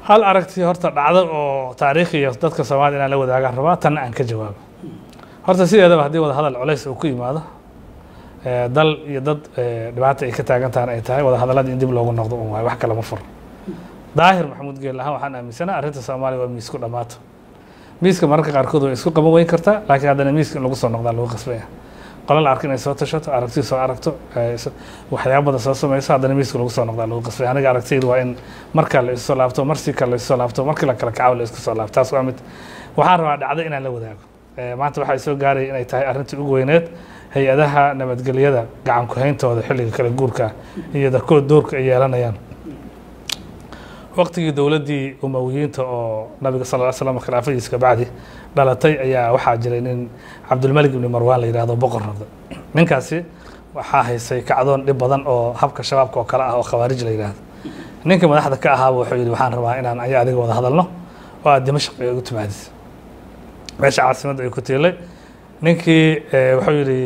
hal aragti horta dhacdo oo taariikhiya dadka Soomaaliyeed inaan la wadaagaan rabaa tan aan ka jawaabo horta sideedaba haddii wada hadal culays uu ku yimaado dal iyo dad dhibaato ay ka taagan tahay ay tahay wada hadalada in dib loogu noqdo oo wax kale ma furo daahir maxamuud geel ahaan waxaan aaminsanahay arrinta Soomaaliya waa miisku dhamaato miiska mararka qaarkood way isku qaban weyn kartaa laakiin haddana miiska in lagu soo noqdaa lagu qasbaya qolal arkin ay soo tashato aragti soo aragto waxyaabo badan soo sameeyso haddana miiska lagu soo noqdaa lagu qasbaya aniga aragtaydu waa in marka la isoo laabto marsi kale la isoo laabto markii la kala kacaw la isku soo laabto taas waa mid waxaan rabaa dhacdo inaan la wadaago maanta waxay soo gaaray inay tahay arrintii ugu weyneed hay-adaha nabadgelyada gacan ku hayntooda xilliga kala guurka iyo dadkood doorka ay yeelanayaan waqtigii dowladdii umawiyiinta oo nabiga sallallahu alayhi wasallam khilaafadiisa ka bacdi dhalatay ayaa waxaa jiray nin Cabdulmalik ibn Marwan la yiraahdo boqor noqday ninkaasi waxaa haysay kacdoon dhib badan oo habka shabaabka oo kala ah oo khawaarij la yiraahdo ninka madaxda ka ahaa wuxuu yiri waxaan rabaa inaan adiga wada hadalno oo aad Dimashq ugu timaadis meesha caasimadda ay ku tiilay ninkii wuxuu yiri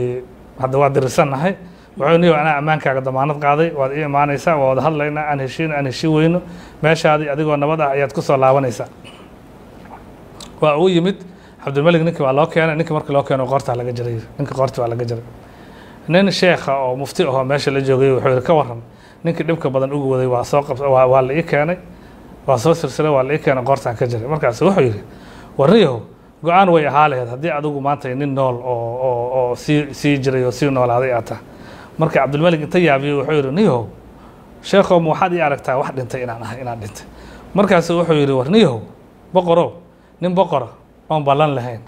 hadda waa dirsanahay wuxuu niyo ana amaankaaga damaanad qaaday waad ii imaanaysaa waa wada hadlaynaa aan heshiin weyno meeshaadii adigoo nabad ah ayaad ku soo laabanaysaa waa uu yimid Cabdulmalik ninkii waa loo keenay ninkii markii loo keenay qoorta laga jaray ninkii qoorta waa laga jaray nin sheekha oo mufti ah meesha la joogay wuxuu yiri ka waran ninkii dhibka badan ugu waday waa soo qabsay waa la ii keenay waa soo silsilay waa la ii keenay qoorta ka jaray markaas wuxuu yiri wariyo go'aan way ahaaleed haddii adigu maanta nin nool oo si jiray oo si noolaaday aata marka Cabdulmalik inta yaabiyo wuxuu yiri niyo sheekho ma waxaad ii aragtaa wax dhintay inaan dhintay markaas wuxuu yiri warniyo boqoro nin boqora oo balan lahayn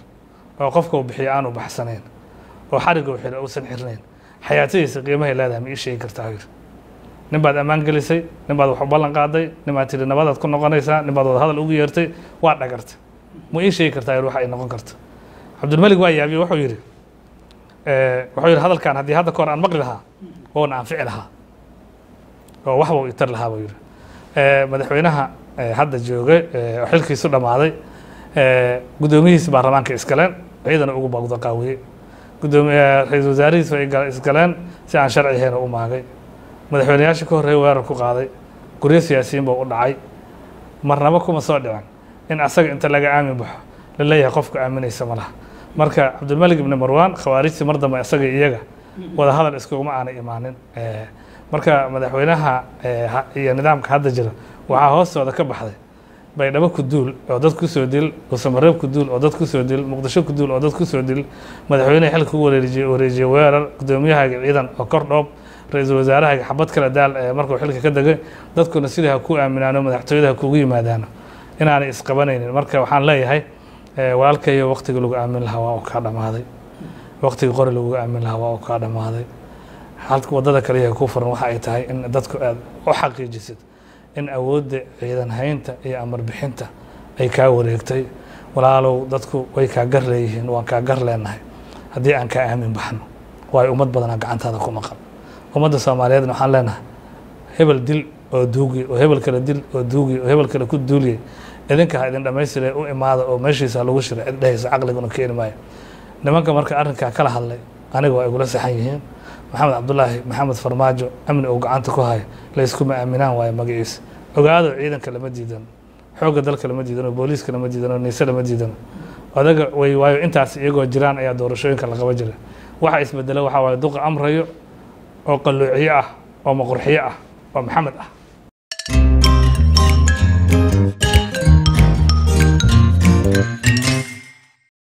oo qofka uu bixiyo aanu baxsanayn oo xariga wixii uu san xirnayn xayaatiisa qiimaha leedahay ma ii sheegi kartaa nin baad amaan gelisay nin baad wax balan qaaday nin baad tiri nabadaad ku noqonaysaa nin baad wada hadal ugu yeertay waa dhagartay ma ii sheegi kartaa wax ay noqon karto Cabdulmalik waa yaabiyo wuxuu yiri hadalkan haddii hadda koor aan maqli lahaa oo aan ficil lahaa oo wax uu itar lahaa buu yiri madaxweynaha hadda joogay xilkiisu dhamaaday gudoomiyihiisa baarlamaanka iskaleen ciidana ugu baaqdo qaawiyay gudoomiyaha ra'iisul wasaarihiisa ay iskaleen si aan sharci ahayn u maagay madaxweynayaasha ka horreeyay weerar ku qaaday guryo siyaasiyiin buu u dhacay marnaba kuma soo dhicin in asaga inta laga aamin baxo la leeyahay qofka aaminaysa malaha marka Cabdulmalik ibn Marwan khawaarijti mar dambe asaga iyaga wada hadal iskuma aanay imaanin marka madaxweynaha iyo nidaamka hadda jira waxa hoostooda ka baxday baydhabo ku duul oo dad ku soo dil oo Samareeb ku duul oo dad ku soo dil Muqdisho ku duul oo dad ku soo dil madaxweynaha xilka u wareejiyay weerar gudoomiyaha ciidan oo kordhoob ra'iisul wasaaraha xabad kala daal markuu xilka ka dagay dadkuna sidii ku aaminaano madaxtooyada kugu yimaadaan inaanay isqabanaynin marka waxaan leeyahay walaalkay waqtiga lagu aamin lahaa waa ka dhamaaday waqtiga qori lagu aamin lahaa waa ka dhamaaday halka wadada kale ee ku furan waxa ay tahay in dadku aad u xaqiijisid in awoodda ciidan haynta iyo amar bixinta ay ka wareegtay walaalow dadku way ka gar leeyihiin waan ka gar leenahay haddii aan ka aamin baxno way ummad badan gacantaada ku maqan ummadda Soomaaliyeed waxaan leenahay hebel dil oo duugi oo hebel kale dil oo duugi oo hebel kale ku duuliyay idinka idin dhamaystiray u imaado oo meeshiisa lagu shiray cid dhahaysa aqliguna keenay maayo nimanka marka arrinka kala hadlay aniga waa igula saxan yihiin Maxamed Cabdullaahi Maxamed Farmaajo amni oo gacanta ku hay la isku aaminaan way magaciisa ogaado ciidanka lama diidan xooga dalka lama diidan booliiska lama diidan niisa lama diidan adaga way waayo intaas iyagoo jiraan ayaa doorashooyinka la qaba jiray waxa isbeddelay waxa waaye duq amrayo oo qalluuciye ah oo maqurxiye ah oo Maxamed ah